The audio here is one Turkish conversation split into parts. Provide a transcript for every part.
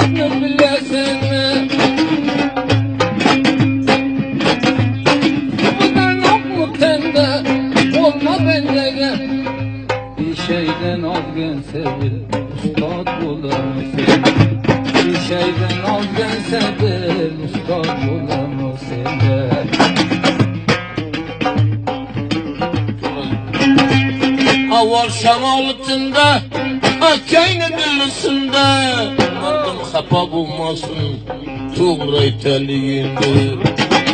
adını bilesin mi? Buradan yok mu tende, olma bende. Bir şeyden azgen sevil, ustad bulamazsın. Bir şeyden azgen sevil, ustad bulamazsın. Avar şamaltında, akayını dilisinde. Mardım xapa bulmasın, tuğra iteliyindir.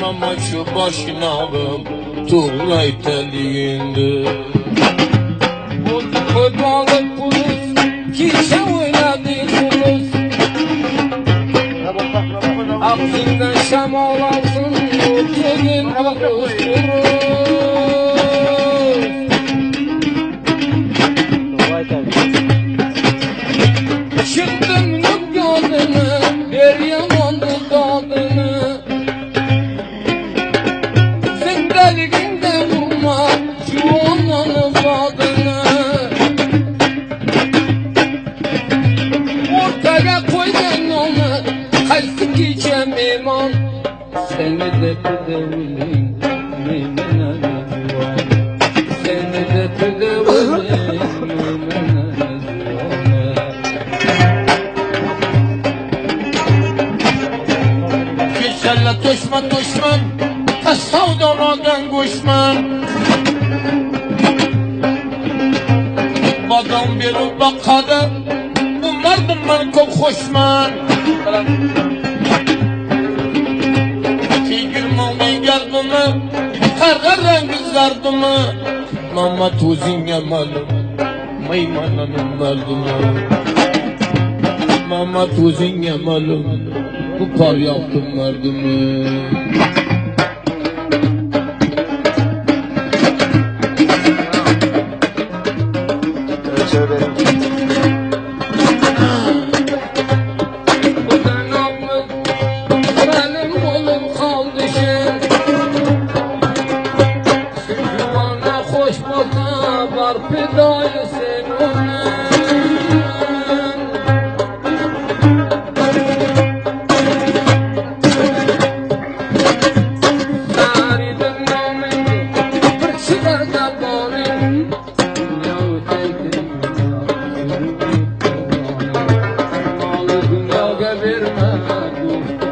Ama şu başınağım, tuğra iteliyindir. Koymalık buluz, kişe oynadı buluz. Aklından şamal alsın, yegin buluz durur. Çıktım nükadını, bir yamandı tadını. Sen deliginde vurma, şu ananın badını. Ortaya koydun onu, kaysın giyeceğim iman. Seni de tedevülün, mimine nezvan. Seni de tedevülün, mimine nezvan. Kişerle düşman, taş savdanadan koşman. Badam bir bakada, bunlardan çok hoşman. Figürmanı geldi mi, her renk kızardı mı? Mama tuzin yamalım, maymananın mardımı. Mama tuzin yamalım, bu par yaptım mardımı. Benim kolum kaldı şey. Çünkü bana hoş baka var fidayı senin. Sarıdım nameni, bir çıkar da bana. Yahu tekin malı dünyaya verme dost.